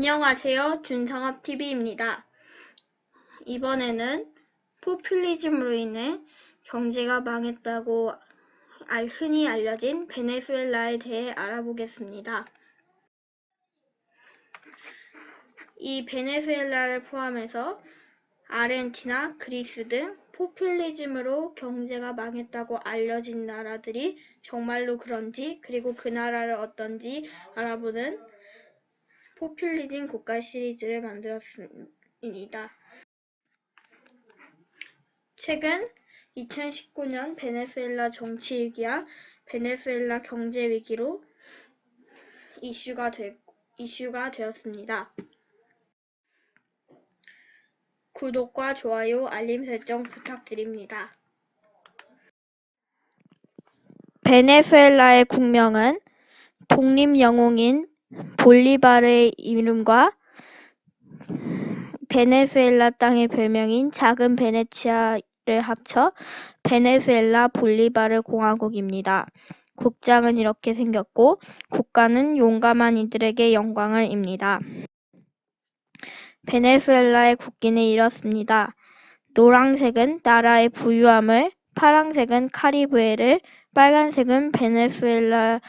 안녕하세요. 준상업TV입니다. 이번에는 포퓰리즘으로 인해 경제가 망했다고 흔히 알려진 베네수엘라에 대해 알아보겠습니다. 이 베네수엘라를 포함해서 아르헨티나, 그리스 등 포퓰리즘으로 경제가 망했다고 알려진 나라들이 정말로 그런지, 그리고 그 나라를 어떤지 알아보는 포퓰리즘 국가 시리즈를 만들었습니다. 최근 2019년 베네수엘라 정치 위기와 베네수엘라 경제 위기로 이슈가 되었습니다. 구독과 좋아요, 알림 설정 부탁드립니다. 베네수엘라의 국명은 독립영웅인 볼리바르의 이름과 베네수엘라 땅의 별명인 작은 베네치아를 합쳐 베네수엘라 볼리바르 공화국입니다. 국장은 이렇게 생겼고 국가는 용감한 이들에게 영광을입니다. 베네수엘라의 국기는 이렇습니다. 노란색은 나라의 부유함을, 파란색은 카리브해를, 빨간색은 베네수엘라가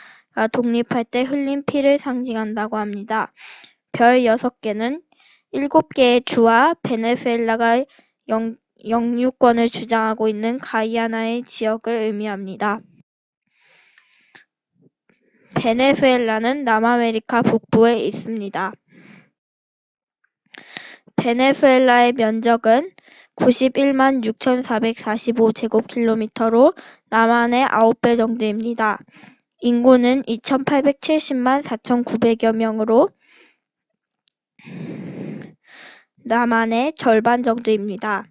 독립할 때 흘린 피를 상징한다고 합니다. 별 6개는 7개의 주와 베네수엘라가 영유권을 주장하고 있는 가이아나의 지역을 의미합니다. 베네수엘라는 남아메리카 북부에 있습니다. 베네수엘라의 면적은 91만 6,445제곱킬로미터로 남한의 9배 정도입니다. 인구는 2,870만 4,900여 명으로 남한의 절반 정도입니다.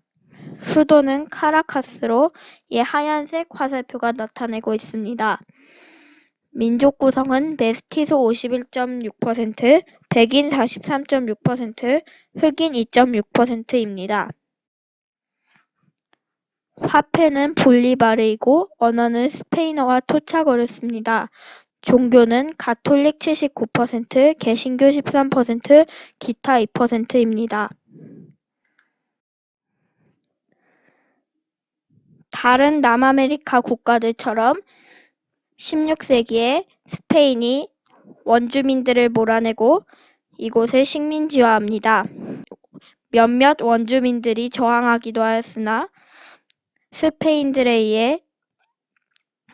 수도는 카라카스로 이 하얀색 화살표가 나타내고 있습니다. 민족 구성은 메스티소 51.6%, 백인 43.6%, 흑인 2.6%입니다. 화폐는 볼리바르이고 언어는 스페인어와 토착어를 씁니다. 종교는 가톨릭 79%, 개신교 13%, 기타 2%입니다. 다른 남아메리카 국가들처럼 16세기에 스페인이 원주민들을 몰아내고 이곳을 식민지화합니다. 몇몇 원주민들이 저항하기도 하였으나 스페인들에 의해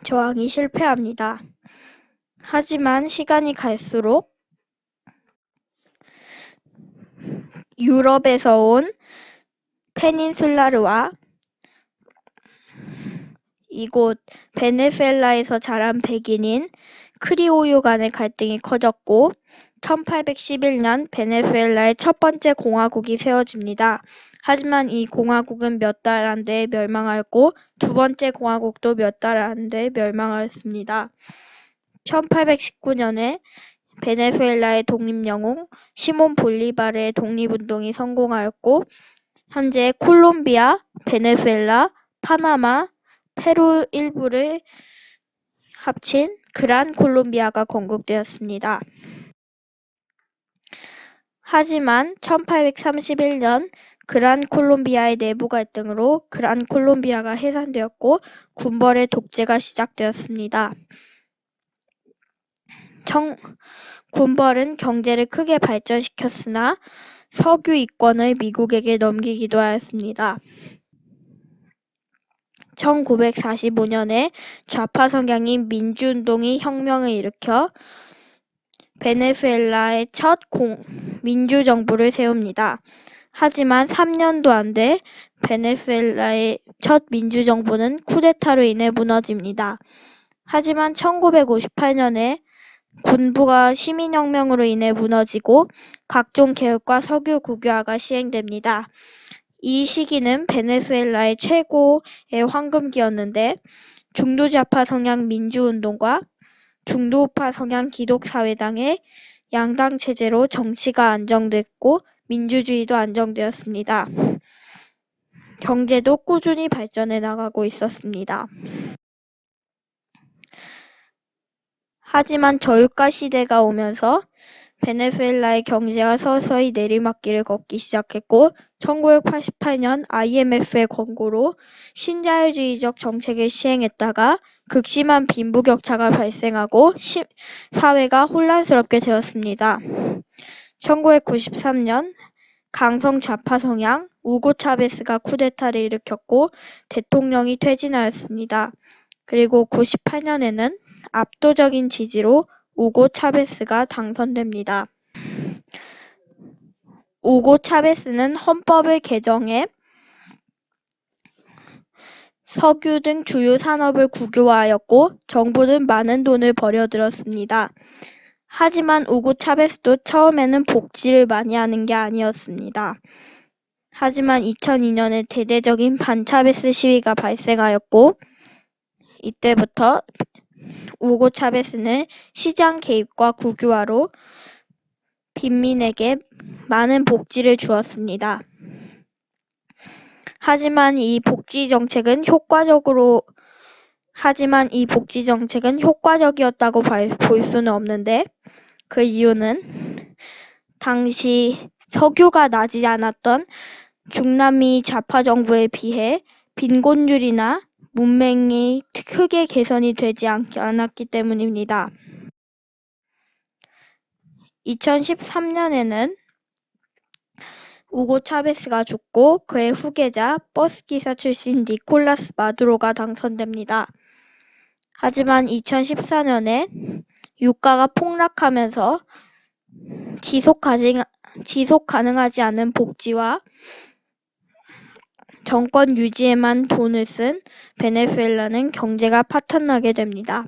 저항이 실패합니다. 하지만 시간이 갈수록 유럽에서 온 페닌슐라르와 이곳 베네수엘라에서 자란 백인인 크리올로 간의 갈등이 커졌고 1811년 베네수엘라의 첫 번째 공화국이 세워집니다. 하지만 이 공화국은 몇 달 안 돼 멸망하였고 두 번째 공화국도 몇 달 안 돼 멸망하였습니다. 1819년에 베네수엘라의 독립영웅 시몬 볼리바르의 독립운동이 성공하였고 현재 콜롬비아, 베네수엘라, 파나마, 페루 일부를 합친 그란 콜롬비아가 건국되었습니다. 하지만 1831년 그란 콜롬비아의 내부 갈등으로 그란 콜롬비아가 해산되었고 군벌의 독재가 시작되었습니다. 군벌은 경제를 크게 발전시켰으나 석유 이권을 미국에게 넘기기도 하였습니다. 1945년에 좌파 성향인 민주운동이 혁명을 일으켜 베네수엘라의 첫 민주정부를 세웁니다. 하지만 3년도 안 돼 베네수엘라의 첫 민주정부는 쿠데타로 인해 무너집니다. 하지만 1958년에 군부가 시민혁명으로 인해 무너지고 각종 개혁과 석유 국유화가 시행됩니다. 이 시기는 베네수엘라의 최고의 황금기였는데 중도좌파 성향 민주운동과 중도우파 성향 기독사회당의 양당 체제로 정치가 안정됐고 민주주의도 안정되었습니다. 경제도 꾸준히 발전해 나가고 있었습니다. 하지만 저유가 시대가 오면서 베네수엘라의 경제가 서서히 내리막길을 걷기 시작했고 1988년 IMF의 권고로 신자유주의적 정책을 시행했다가 극심한 빈부격차가 발생하고 사회가 혼란스럽게 되었습니다. 1993년 강성 좌파 성향 우고 차베스가 쿠데타를 일으켰고 대통령이 퇴진하였습니다. 그리고 98년에는 압도적인 지지로 우고 차베스가 당선됩니다. 우고 차베스는 헌법을 개정해 석유 등 주요 산업을 국유화하였고 정부는 많은 돈을 버려들었습니다. 하지만 우고 차베스도 처음에는 복지를 많이 하는 게 아니었습니다. 하지만 2002년에 대대적인 반차베스 시위가 발생하였고 이때부터 우고 차베스는 시장 개입과 국유화로 빈민에게 많은 복지를 주었습니다. 하지만 이 복지 정책은 효과적이었다고 볼 수는 없는데 그 이유는 당시 석유가 나지 않았던 중남미 좌파 정부에 비해 빈곤율이나 문맹이 크게 개선이 되지 않았기 때문입니다. 2013년에는 우고 차베스가 죽고 그의 후계자 버스기사 출신 니콜라스 마두로가 당선됩니다. 하지만 2014년에 유가가 폭락하면서 지속 가능하지 않은 복지와 정권 유지에만 돈을 쓴 베네수엘라는 경제가 파탄나게 됩니다.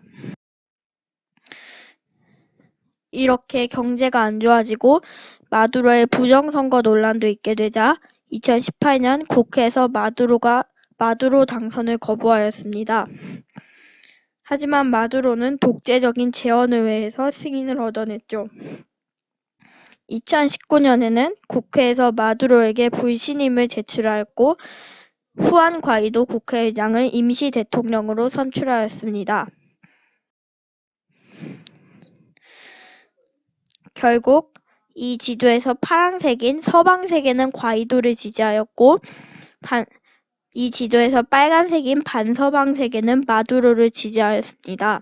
이렇게 경제가 안 좋아지고 마두로의 부정선거 논란도 있게 되자 2018년 국회에서 마두로 당선을 거부하였습니다. 하지만 마두로는 독재적인 재헌의회에서 승인을 얻어냈죠. 2019년에는 국회에서 마두로에게 불신임을 제출하였고 후안 과이도 국회의장을 임시 대통령으로 선출하였습니다. 결국 이 지도에서 파란색인 서방색에는 과이도를 지지하였고 이 지도에서 빨간색인 반서방색에는 마두로를 지지하였습니다.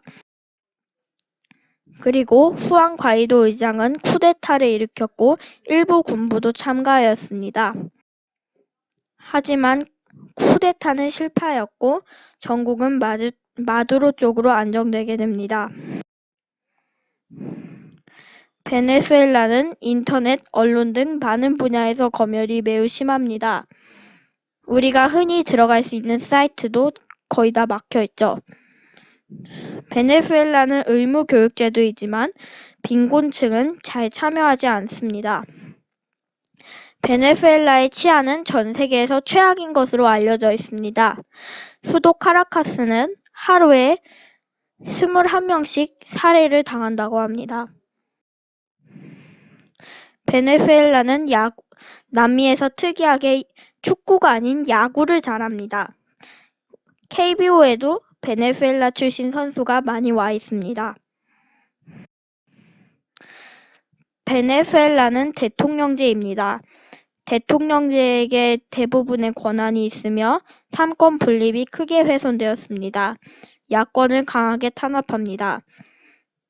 그리고 후안 과이도 의장은 쿠데타를 일으켰고 일부 군부도 참가하였습니다. 하지만 쿠데타는 실패하였고 전국은 마두로 쪽으로 안정되게 됩니다. 베네수엘라는 인터넷, 언론 등 많은 분야에서 검열이 매우 심합니다. 우리가 흔히 들어갈 수 있는 사이트도 거의 다 막혀있죠. 베네수엘라는 의무교육제도이지만 빈곤층은 잘 참여하지 않습니다. 베네수엘라의 치안은 전 세계에서 최악인 것으로 알려져 있습니다. 수도 카라카스는 하루에 21명씩 살해를 당한다고 합니다. 베네수엘라는 남미에서 특이하게 축구가 아닌 야구를 잘합니다. KBO에도 베네수엘라 출신 선수가 많이 와 있습니다. 베네수엘라는 대통령제입니다. 대통령제에게 대부분의 권한이 있으며 삼권 분립이 크게 훼손되었습니다. 야권을 강하게 탄압합니다.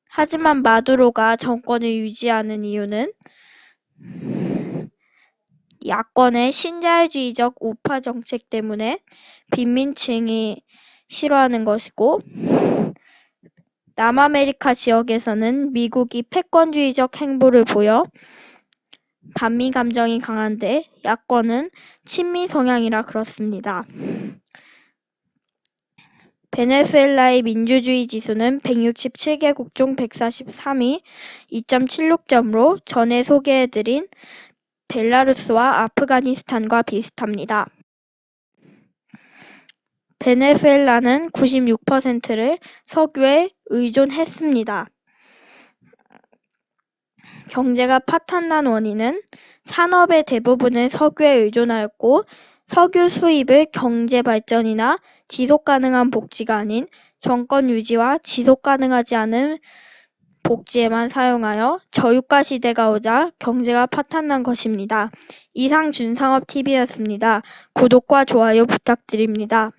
하지만 마두로가 정권을 유지하는 이유는 야권의 신자유주의적 우파 정책 때문에 빈민층이 싫어하는 것이고 남아메리카 지역에서는 미국이 패권주의적 행보를 보여 반미 감정이 강한데 야권은 친미 성향이라 그렇습니다. 베네수엘라의 민주주의 지수는 167개국 중 143위, 2.76점으로 전에 소개해드린 벨라루스와 아프가니스탄과 비슷합니다. 베네수엘라는 96%를 석유에 의존했습니다. 경제가 파탄난 원인은 산업의 대부분을 석유에 의존하였고 석유 수입을 경제 발전이나 지속 가능한 복지가 아닌 정권 유지와 지속 가능하지 않은 복지에만 사용하여 저유가 시대가 오자 경제가 파탄난 것입니다. 이상 준상업TV였습니다. 구독과 좋아요 부탁드립니다.